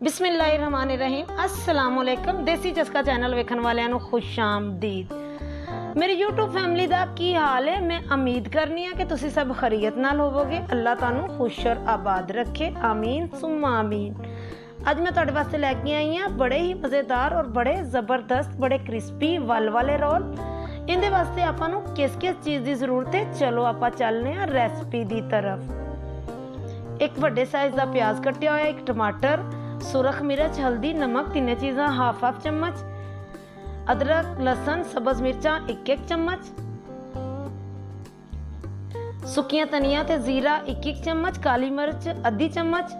बिस्मिल्लाहिर्रहमानिर्रहीम अस्सलामुअलैकुम। देसी चस्का चैनल वेखण वालियां नूं खुश आमदीद। मेरी यूट्यूब फैमिली दा की हाल है। मैं उम्मीद करनी है कि तुसी सब खैरियत नाल होवोगे। अल्लाह तुहानूं खुश और आबाद रखे, आमीन सुम्मा आमीन। अज मैं तुहाडे वास्ते लैके आई हाँ बड़े ही मज़ेदार और बड़े ज़बरदस्त बड़े क्रिस्पी वल वाले रोल। इहदे वास्ते आपां नूं किस किस चीज़ की जरूरत है, चलो आपां चलने आ रेसिपी की तरफ। एक वड्डे साइज़ का प्याज कट्टिया होया, एक टमाटर, सुरख मिर्च, हल्दी, नमक, तीने चीज़ां हाफ चम्मच, अदरक, लसन, सब्ज़ मिर्चा एक चम्मच, सुक्कियां धनिया ते जीरा एक चम्मच, काली मिर्च अद्धी चम्मच,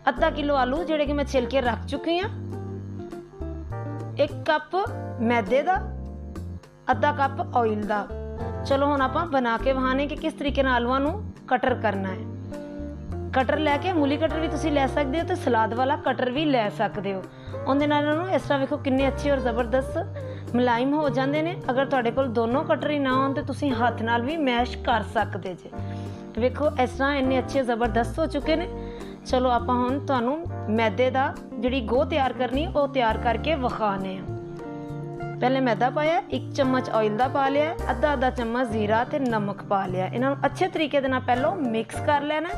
अद्धा किलो आलू जिहड़े कि मैं छिल के रख चुकी हाँ, एक कप मैदे का, अद्धा कप ऑयल का। चलो हुण आपां बना के वहाने कि किस तरीके नाल आलूआं नूं कटर करना है। कटर लैके मूली कटर भी तुसीं लै सकदे हो ते सलाद वाला कटर भी लै सकदे हो। उहदे नाल इहनूं इस तरह वेखो किन्ने अच्छे और ज़बरदस्त मुलायम हो जांदे ने। अगर तुहाडे कोल दोनों कटर ही ना होण ते तुसीं हत्थ नाल भी मैश कर सकदे जे। वेखो इस तरह इन्ने अच्छे ज़बरदस्त हो चुके ने। चलो आपां हुण तुहानूं मैदे दा जिहड़ी गोह तैयार करनी वो तैयार करके विखाने आ। पहले मैदा पाया, एक चम्मच ऑयल का पा लिया, अद्धा चम्मच जीरा ते नमक पा लिया। इन्हां नूं अच्छे तरीके दे नाल पहलों मिक्स कर लेना।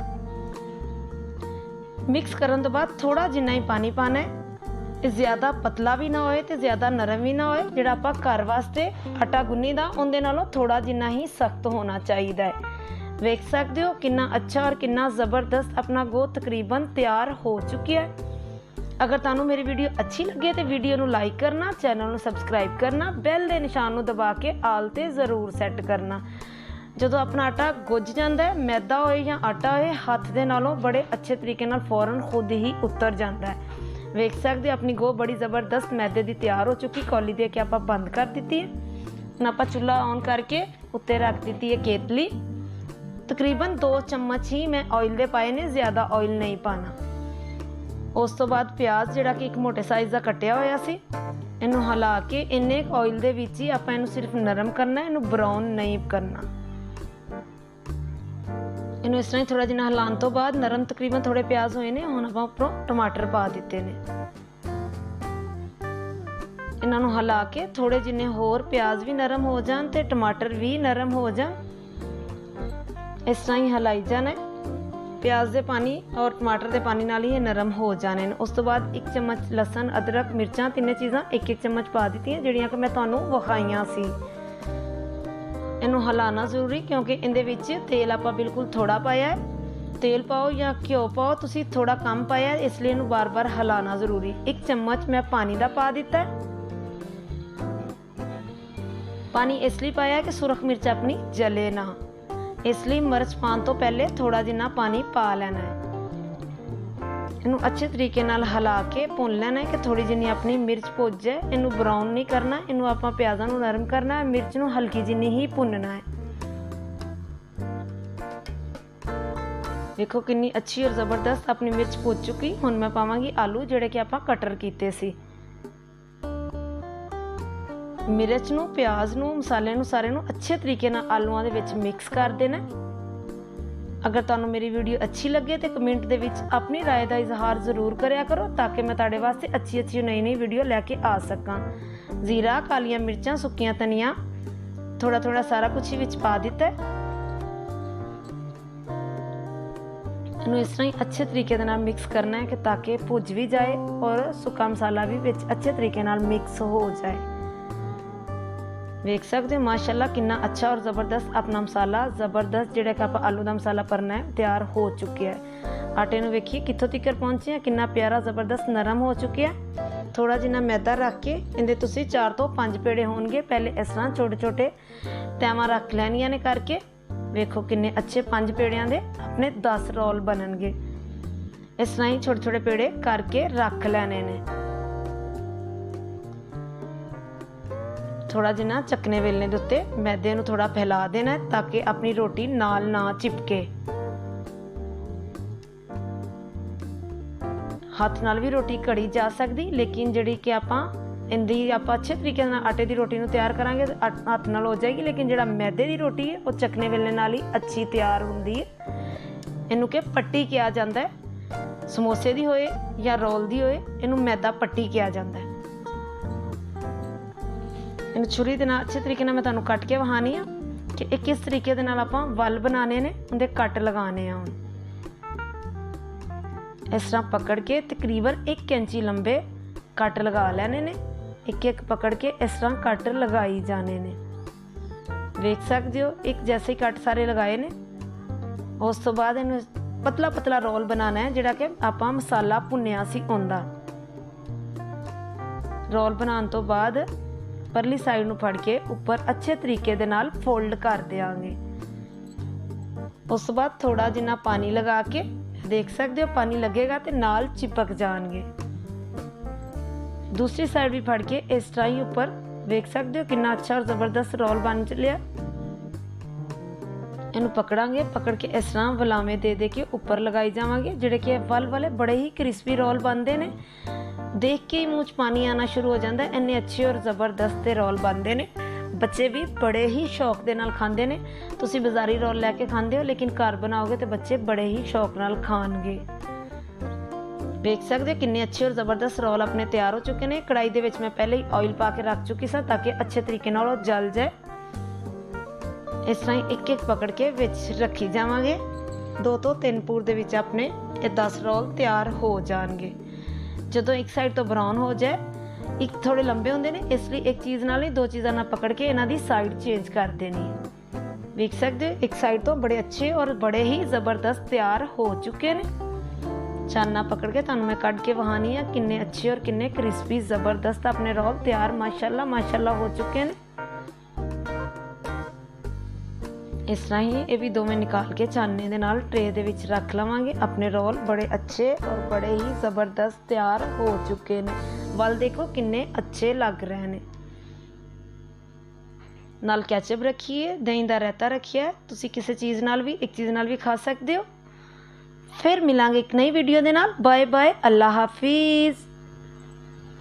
मिक्स करने तो बाद थोड़ा जिन्ना ही पानी पाना है। ज़्यादा पतला भी ना होए ते ज़्यादा नरम भी ना होए। जिहड़ा आपां घर वास्ते आटा गुन्नी दा उहदे नालों थोड़ा जिन्ना ही सख्त होना चाहिए है। वेख सकते हो कितना अच्छा और कितना ज़बरदस्त अपना गोह तकरीबन तैयार हो चुकी है। अगर तुहानूं मेरी वीडियो अच्छी लगे तो वीडियो नूं लाइक करना, चैनल नूं सबसक्राइब करना, बैल के निशान नूं दबा के आल ते ज़रूर सैट करना। जदों अपना आटा गुज जाता है, मैदा होए या आटा होए, हत्थ दे नालों बड़े अच्छे तरीके नाल फौरन खुद ही उतर जाता है। वेख सकते अपनी गोह बड़ी ज़बरदस्त मैदे की तैयार हो चुकी। कौली दे के आपां बंद कर दी है। हुण आपां चुल्हा ऑन करके उत्ते रख दी है केतली। तकरीबन 2 चम्मच ही मैं ऑयल दे पाए ने, ज़्यादा ऑयल नहीं पाना। उस तो बाद प्याज जिहड़ा कि एक मोटे साइज़ का कट्टिया होया सी, इनू हिला के इन्ने ऑयल दे विच ही आपां इनू सिर्फ नरम करना, इनू ब्राउन नहीं करना। इनू इस तरह थोड़ा जिन्ना हिलाने तो बाद नरम तकरीबन थोड़े प्याज होए ने। हुण आपां उपरों टमाटर पा दिते ने। इन्हां नू हिला के थोड़े जिन्ने होर प्याज भी नरम हो जान ते टमाटर भी नरम हो जान, इस तरह ही हिलाई जाना है। प्याज दे पानी और टमाटर दे पानी नाल ही ये नरम हो जाने ने। उस तो बाद 1 चम्मच लसन, अदरक, मिर्चां तीने चीज़ां एक चम्मच पा दित्तियां जिहड़ियां कि मैं तुहानूं विखाईयां सी। इनू हिलाना जरूरी क्योंकि इहदे विच तेल आपां बिल्कुल थोड़ा पाया है। तेल पाओ या घ्यो पाओ, तुसीं थोड़ा कम पाया है, इसलिए इनू बार बार हिलाना जरूरी। 1 चम्मच मैं पानी का पा दिता है। पानी इसलिए पाया कि सुरख मिर्च अपनी जले ना, इसलिए मिर्च पाने तो पहले थोड़ा जिन्ना पानी पा लेना है। इनू अच्छे तरीके नाल हिला के भुन लेना है कि थोड़ी जिन्नी अपनी मिर्च भुज जाए। इनू ब्राउन नहीं करना, इनू आपां प्याज़ां नू नरम करना है, मिर्च नू हल्की जिन्नी ही भुनना है। देखो कितनी अच्छी और ज़बरदस्त अपनी मिर्च भुज चुकी। हुण मैं पावांगी आलू जिहड़े कि आपां कटर कीते सी। मिर्च नू, प्याज नू, मसाले नू सारे नू अच्छे तरीके नाल आलूआं दे विच मिक्स कर देना। अगर तुहानूं मेरी वीडियो अच्छी लगे तो कमेंट दे विच अपनी राय का इजहार जरूर करिया करो ताकि मैं तुहाडे वास्ते अच्छी अच्छी नई वीडियो लैके आ सकां। जीरा, कालियां मिर्चां, सुक्कियां धनिया, थोड़ा थोड़ा सारा कुछ ही विच पा दिता है। इनू इस तरह ही अच्छे तरीके दे नाल मिक्स करना है कि ताकि भुज भी जाए और सुक्का मसाला भी विच अच्छे तरीके नाल मिक्स हो जाए। वेख सकते हो माशाल्लाह कितना अच्छा और ज़बरदस्त अपना मसाला ज़बरदस्त जिहड़ा कि आपां आलू का मसाला भरना है तैयार हो चुका है। आटे नूं वेखिए कित्थों तिकर पहुंचे हैं, कितना प्यारा ज़बरदस्त नरम हो चुके हैं। थोड़ा जिन्ना मैदा रख के इहदे तुसीं 4 तो 5 पेड़े होणगे। पहले इस तरह छोटे छोटे तैवां रख लैनियां ने करके। वेखो किन्ने अच्छे 5 पेड़ियां दे अपने 10 रोल बनणगे। इस तरह ही छोटे छोटे पेड़े करके रख लैने ने। थोड़ा जिन्ना चकने वेलने दे उत्ते मैदे नूं थोड़ा फैला देना है ताकि अपनी रोटी नाल ना चिपके। हत्थ नाल भी रोटी कड़ी जा सकदी, लेकिन जिहड़ी कि आपां इंदी आपां अच्छे तरीके नाल आटे की रोटी नूं तैयार करांगे तो हत्थ नाल हो जाएगी, लेकिन जिहड़ा मैदे की रोटी है वो चकने वेलने नाल ही अच्छी तैयार हुंदी है। इनू के पट्टी किया जाता है। ਸਮੋਸੇ ਦੀ ਹੋਏ ਜਾਂ ਰੋਲ ਦੀ ਹੋਏ, ਇਹਨੂੰ ਮੈਦਾ ਪੱਟੀ ਕਿਹਾ ਜਾਂਦਾ ਹੈ। ਇਹਨੂੰ ਛੁਰੀ ਦੇ ਨਾਲ ਅੱਛੇ ਤਰੀਕੇ ਨਾਲ ਮੈਂ ਤੁਹਾਨੂੰ ਕੱਟ ਕੇ ਵਹਾਨੀ ਆ ਕਿ ਇਹ ਕਿਸ ਤਰੀਕੇ ਦੇ ਨਾਲ ਆਪਾਂ ਵੱਲ ਬਣਾਉਣੇ ਨੇ, ਉਹਦੇ ਕੱਟ ਲਗਾਉਣੇ ਆ। ਹੁਣ ਇਸ ਤਰ੍ਹਾਂ ਪਕੜ ਕੇ ਤਕਰੀਬਨ 1 ਇੰਚੀ ਲੰਬੇ ਕੱਟ ਲਗਾ ਲੈਣੇ ਨੇ। ਇੱਕ ਇੱਕ ਪਕੜ ਕੇ ਇਸ ਤਰ੍ਹਾਂ ਕੱਟ ਲਗਾਈ ਜਾਣੇ ਨੇ। ਵੇਖ ਸਕਦੇ ਹੋ ਇੱਕ ਜੈਸੇ ਹੀ ਕੱਟ ਸਾਰੇ ਲਗਾਏ ਨੇ। ਉਸ ਤੋਂ ਬਾਅਦ ਇਹਨੂੰ ਪਤਲਾ ਪਤਲਾ ਰੋਲ ਬਣਾਉਣਾ ਹੈ, ਜਿਹੜਾ ਕਿ ਆਪਾਂ ਮਸਾਲਾ ਭੁੰਨਿਆ ਸੀ ਉਹਦਾ। ਰੋਲ ਬਣਾਉਣ ਤੋਂ ਬਾਅਦ ਪਰਲੀ ਸਾਈਡ ਨੂੰ ਫੜ ਕੇ ਉੱਪਰ ਅੱਛੇ ਤਰੀਕੇ ਦੇ ਨਾਲ ਫੋਲਡ ਕਰ ਦਿਆਂਗੇ। ਉਸ ਤੋਂ ਬਾਅਦ ਥੋੜਾ ਜਿੰਨਾ ਪਾਣੀ ਲਗਾ ਕੇ, ਦੇਖ ਸਕਦੇ ਹੋ ਪਾਣੀ ਲੱਗੇਗਾ ਤੇ ਨਾਲ ਚਿਪਕ ਜਾਣਗੇ। दूसरी साइड भी फड़ के इस तरह ही ऊपर देख सकते हो कितना अच्छा और ज़बरदस्त रोल बन चलिया। इन्हू पकड़ांगे, पकड़ के इस तरह वलावे दे के ऊपर लगाई जावांगे, जिहड़े कि वल वाले बड़े ही क्रिस्पी रोल बनते हैं। देख के ही मूँह च पानी आना शुरू हो जाता है, इन्ने अच्छे और ज़बरदस्त रोल बनते हैं। बच्चे भी बड़े ही शौक के नाल खांदे ने। तुसीं बाज़ारी रोल लैके खांदे हो, लेकिन घर बनाओगे तो बच्चे बड़े ही शौक नाल खाणगे। देख सकते हो किन्ने अच्छे और ज़बरदस्त रोल अपने तैयार हो चुके हैं। कढ़ाई दे विच मैं पहले ही ऑयल पा के रख चुकी सा ताकि अच्छे तरीके नाल जल जाए। इस तरह ही एक एक पकड़ के विच रखी जावांगे। 2 ਤੋਂ 3 पूर दे विच अपने ये 10 रोल तैयार हो जाएंगे। जदों एक साइड तो ब्राउन हो जाए, एक थोड़े लंबे होंदे ने, इसलिए एक चीज़ नाल नहीं 2 चीज़ां नाल पकड़ के इन्हां दी साइड चेंज कर देनी है। देख सकते हो एक साइड तो बड़े अच्छे और बड़े ही ज़बरदस्त तैयार हो चुके हैं। चाना पकड़ के तुहानूं मैं कट के वहानी है किन्ने अच्छे और किन्ने क्रिस्पी ज़बरदस्त अपने रोल तैयार माशाल्लाह माशाल्लाह हो चुके हैं। इस तरह ही ये भी दोवें निकाल के चाने दे नाल ट्रे दे विच रख लवांगे। अपने रोल बड़े अच्छे और बड़े ही ज़बरदस्त तैयार हो चुके हैं। वल देखो किन्ने अच्छे लग रहे हैं। नाल कैचअप रखिए, दही दा रायता रखिए, तुसी किसी चीज़ नाल भी एक चीज़ नाल भी खा सकते हो। फिर मिलांगे एक नई वीडियो दे नाल। बाय बाय, अल्लाह हाफिज़।